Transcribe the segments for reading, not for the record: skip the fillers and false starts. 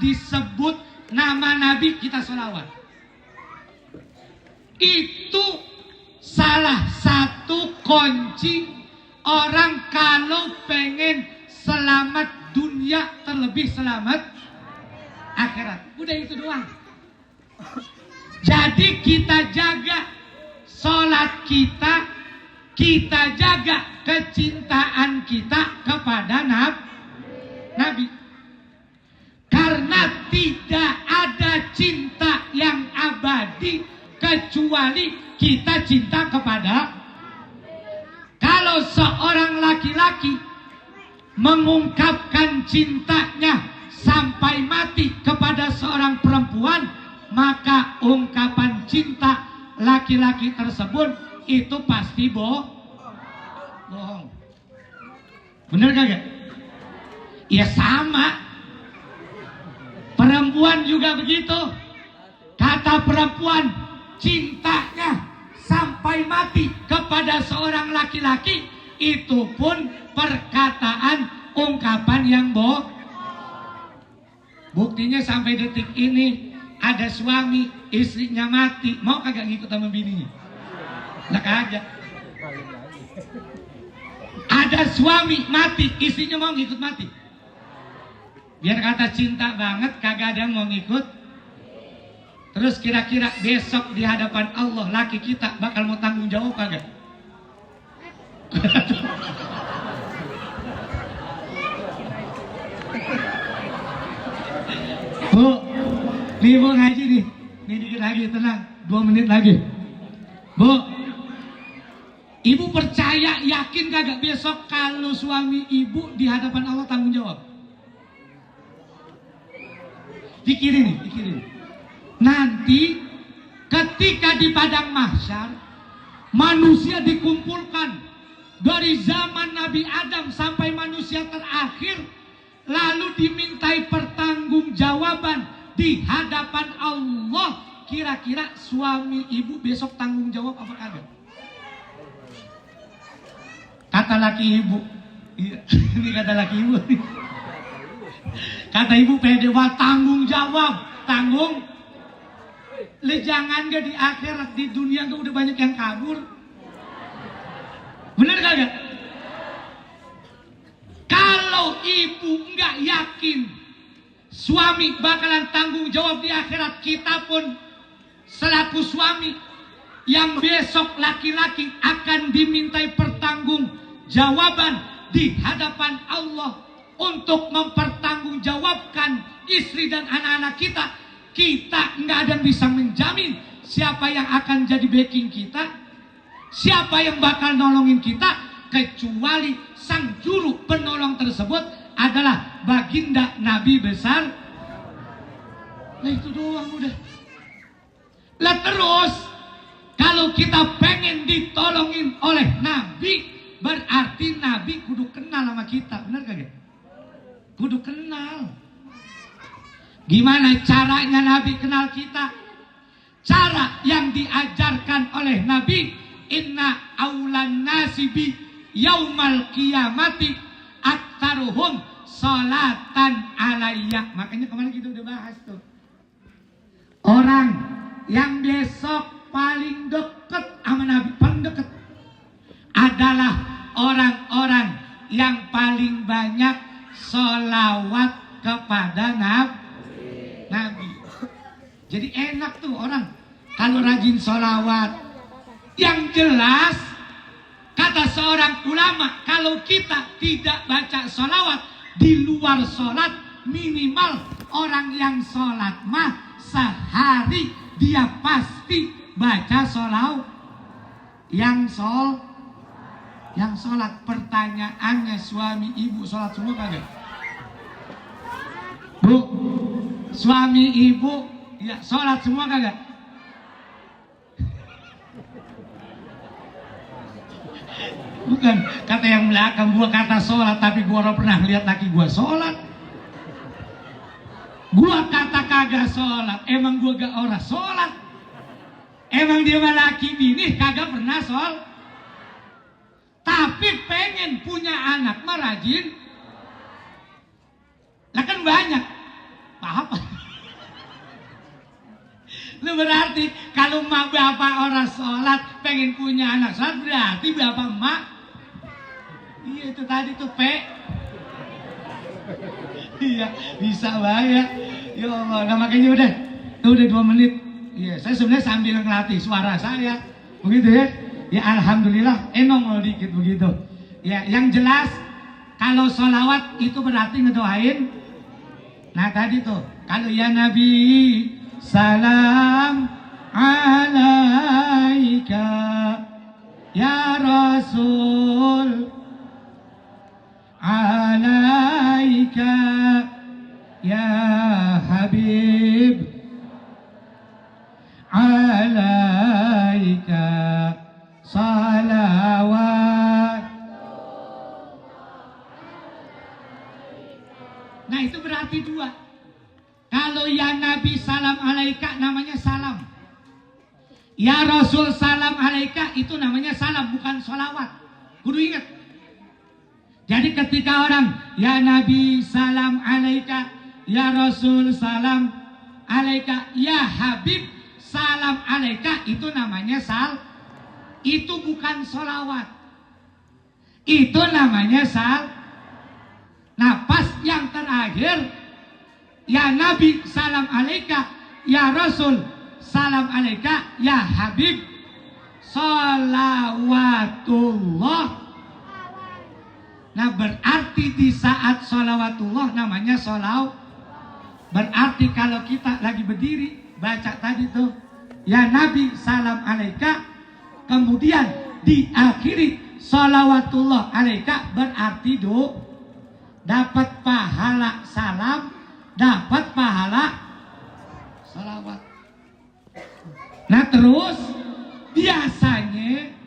disebut nama Nabi kita sholawat. Itu salah satu kunci orang kalau pengen selamat dunia, terlebih selamat akhirat. Udah itu doang. Jadi kita jaga sholat kita, kita jaga kecintaan kita kepada Nabi. Karena tidak ada cinta yang abadi kecuali kita cinta kepada. Kalau seorang laki-laki mengungkapkan cintanya sampai mati kepada seorang perempuan, maka ungkapan cinta laki-laki tersebut itu pasti bohong. Bener kagak? Ya sama. Perempuan juga begitu. Kata perempuan, cintanya sampai mati kepada seorang laki-laki, itu pun perkataan ungkapan yang bohong. Buktinya sampai detik ini ada suami istrinya mati, mau kagak ngikut sama bininya? Lah kagak. Ada suami mati, istrinya mau ngikut mati. Biar kata cinta banget, kagak ada yang mau ngikut. Terus kira-kira besok di hadapan Allah laki kita bakal mau tanggung jawab kagak? Bu, nih bu ngaji nih. Nih dikit lagi, tenang, 2 menit lagi. Bu, ibu percaya, yakin kagak besok kalau suami ibu di hadapan Allah tanggung jawab? Pikirin nih, pikirin. Nanti ketika di padang mahsyar manusia dikumpulkan dari zaman Nabi Adam sampai manusia terakhir, lalu dimintai pertanggungjawaban di hadapan Allah. Kira-kira suami ibu besok tanggung jawab apa kagak? Kata laki ibu, ini kata laki ibu. Kata ibu pede banget, tanggung jawab, tanggung. Le jangan gak di akhirat, di dunia gak udah banyak yang kabur. Bener kagak? Kalau ibu nggak yakin suami bakalan tanggung jawab di akhirat, kita pun selaku suami yang besok laki-laki akan dimintai pertanggungjawaban di hadapan Allah untuk mempertanggungjawabkan istri dan anak-anak kita. Kita nggak ada yang bisa menjamin siapa yang akan jadi backing kita, siapa yang bakal nolongin kita, kecuali sang juru penolong tersebut adalah baginda Nabi besar. Nah itu doang udah. Lah terus kalau kita pengen ditolongin oleh Nabi, berarti Nabi kudu kenal sama kita. Benar kagak? Kudu kenal. Gimana caranya Nabi kenal kita? Cara yang diajarkan oleh Nabi, inna aulan nasibi yaumal qiyamati aktaruhum salatan alayya. Makanya kemarin kita udah bahas tuh. Orang yang besok paling deket sama Nabi, paling deket, adalah orang-orang yang paling banyak sholawat kepada Nabi. Jadi enak tuh orang kalau rajin sholawat. Yang jelas kata seorang ulama, kalau kita tidak baca sholawat di luar sholat, minimal orang yang sholat mah sehari dia pasti baca sholawat. Yang sholat, pertanyaannya, suami ibu sholat semua kagak? Bu, suami ibu ya sholat semua kagak? Bukan kata yang belakang, gua kata sholat, tapi gua orang pernah lihat laki gua sholat. Gua kata kagak sholat, emang gua gak orang sholat. Emang dia mah laki bini kagak pernah sholat. Tapi pengen punya anak mah rajin. Lah kan banyak. Apa? Lu berarti kalau mak bapak orang sholat pengen punya anak sholat, berarti bapak emak. Iya itu tadi tuh Iya bisa banget. Ya Allah, nah makanya udah 2 menit. Iya, saya sebenarnya sambil ngelatih suara saya, begitu ya. Ya alhamdulillah, enong loh dikit begitu. Ya yang jelas kalau sholawat itu berarti ngedoain. Nah tadi tuh, kalau ya Nabi salam alaika, ya Rasul alaika, ya Habib alaika salawat. Nah itu berarti 2. Kalau ya Nabi salam alaika namanya salam. Ya Rasul salam alaika itu namanya salam, bukan sholawat. Kudu ingat. Jadi ketika orang ya Nabi salam alaika, ya Rasul salam alaika, ya Habib salam alaika, itu namanya itu bukan sholawat. Itu namanya Nah pas yang terakhir ya Nabi salam alaika, ya Rasul salam alaika, ya Habib sholawatullah. Nah berarti di saat sholawatullah namanya Berarti kalau kita lagi berdiri baca tadi tuh ya Nabi salam alaika, kemudian diakhiri sholawatullah alaika, berarti dapat pahala salam, dapat pahala sholawat. Nah terus biasanya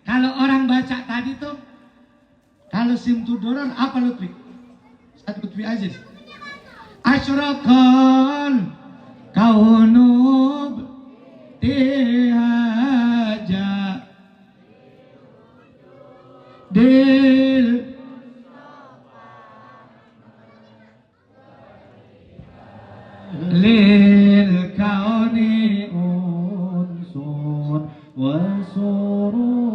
kalau orang baca tadi tuh, kalau simtudoron apa Lutfi? Satu Lutfi Aziz. Asyraqal kaunub tihaja dil lil kauni unsun wa sururun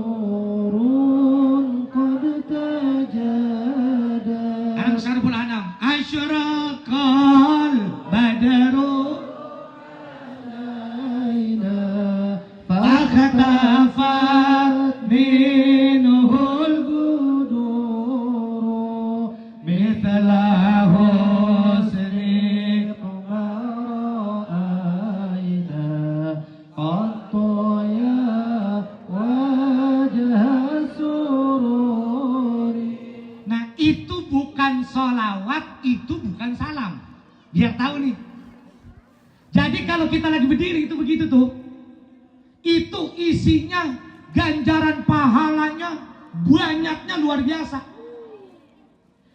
qad tajada. Dalam Syarhul Anam, asyraqal badru alaina fakhtafat minhul buduru mithla husni qamaraina qatya wajah sururi. Nah itu bukan sholawat, itu bukan salam. Biar tahu nih. Jadi kalau kita lagi berdiri itu begitu tuh, itu isinya ganjaran pahalanya banyaknya luar biasa.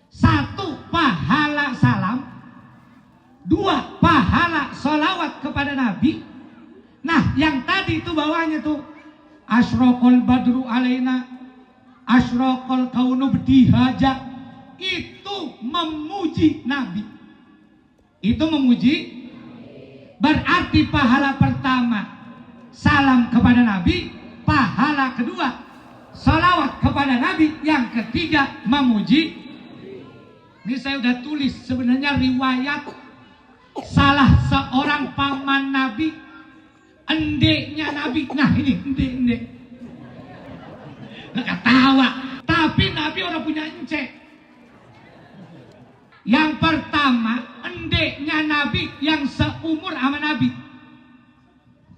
1 pahala salam, 2 pahala sholawat kepada Nabi. Nah yang tadi itu bawahnya tuh asyraqal badru alaina, asyraqal kaunu bdihaja, itu memuji Nabi. Itu memuji. Berarti pahala pertama salam kepada Nabi, pahala kedua salawat kepada Nabi, yang ketiga memuji. Ini saya udah tulis sebenarnya riwayat salah seorang paman Nabi, endeknya Nabi. Nah ini endek nggak ketawa, tapi Nabi orang punya encek. Yang pertama endeknya Nabi yang seumur sama Nabi.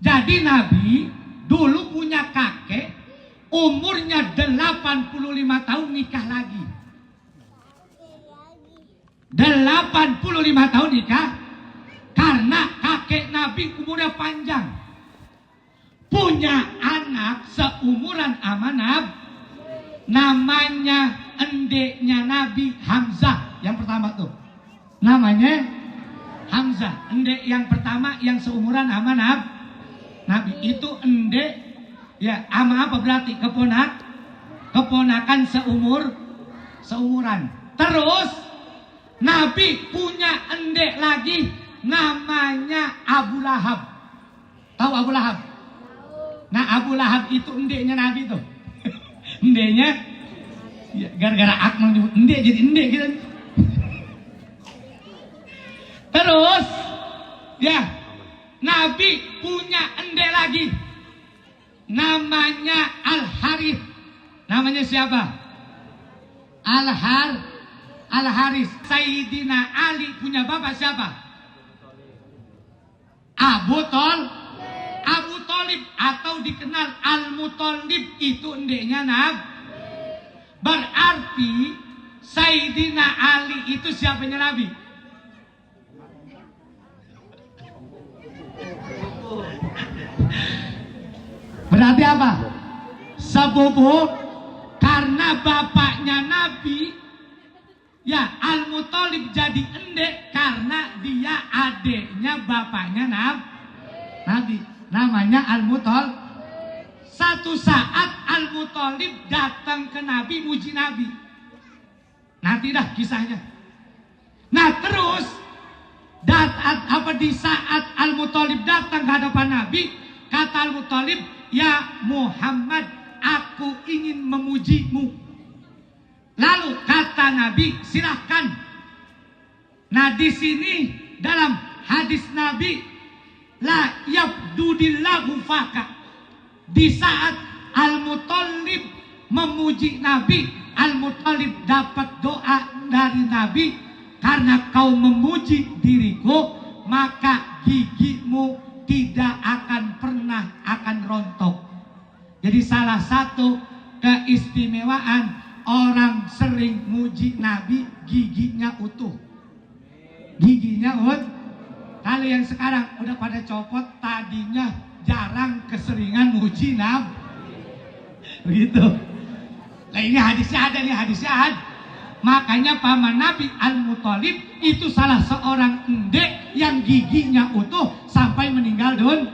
Jadi Nabi dulu punya kakek umurnya 85 tahun nikah lagi. 85 tahun nikah karena kakek Nabi umurnya panjang. Punya anak seumuran sama Nabi. Namanya endeknya Nabi Hamzah. Yang pertama tuh namanya Hamzah. Endek yang pertama yang seumuran sama Nabi. Itu endek ya sama apa berarti keponakan seumuran. Terus Nabi punya endek lagi namanya Abu Lahab. Tahu Abu Lahab? Nah, Abu Lahab itu endeknya Nabi tuh. Endeknya ya, gara-gara Akmal nyebut endek jadi endek gitu. Terus ya, Nabi punya endek lagi. Namanya Al-Harith. Namanya siapa? Al-Harith. Sayyidina Ali punya bapak siapa? Abu Thalib atau dikenal Al-Muthalib, itu endeknya Nabi. Berarti Sayyidina Ali itu siapanya Nabi? Berarti apa? Sepupu, karena bapaknya Nabi, ya Al-Muthalib jadi endek karena dia adiknya bapaknya Nabi. Namanya Al-Muthalib. Satu saat Al-Muthalib datang ke Nabi, muji Nabi. Nanti dah kisahnya. Nah terus di saat Al-Muthalib datang ke hadapan Nabi, kata Al-Muthalib, ya Muhammad, aku ingin memujimu. Lalu kata Nabi, silahkan. Nah di sini dalam hadis Nabi, la yabdudillahu faka. Di saat Al-Muthalib memuji Nabi, Al-Muthalib dapat doa dari Nabi, karena kau memuji diriku, maka gigimu tidak akan pernah akan rontok. Jadi salah satu keistimewaan orang sering muji Nabi, giginya utuh. Giginya utuh. Kalau yang sekarang udah pada copot, tadinya jarang keseringan muji Nabi. Begitu. Nah ini hadisnya ada nih, hadisnya ada. Makanya paman Nabi Al-Muthalib itu salah seorang endek yang giginya utuh sampai meninggal dunia.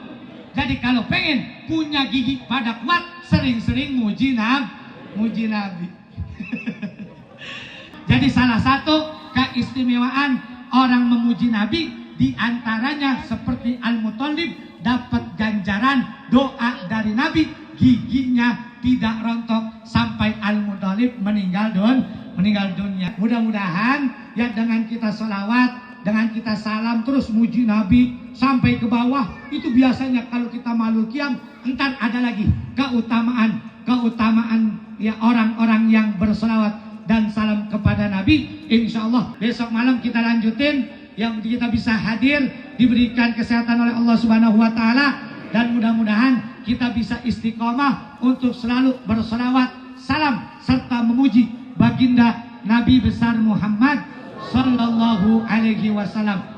Jadi kalau pengen punya gigi pada kuat, sering-sering muji Nabi. Jadi salah satu keistimewaan orang memuji Nabi, diantaranya seperti Al-Muthalib dapat ganjaran doa dari Nabi, giginya tidak rontok sampai Al-Muthalib meninggal dunia. Mudah-mudahan ya dengan kita sholawat, dengan kita salam terus muji Nabi sampai ke bawah, itu biasanya kalau kita malul qiyam, entar ada lagi keutamaan ya orang-orang yang bersolawat dan salam kepada Nabi. Insya Allah besok malam kita lanjutin, yang kita bisa hadir, diberikan kesehatan oleh Allah Subhanahu wa Ta'ala, dan mudah-mudahan kita bisa istiqomah untuk selalu bersolawat, salam serta memuji baginda Nabi besar Muhammad sallallahu alaihi wasallam.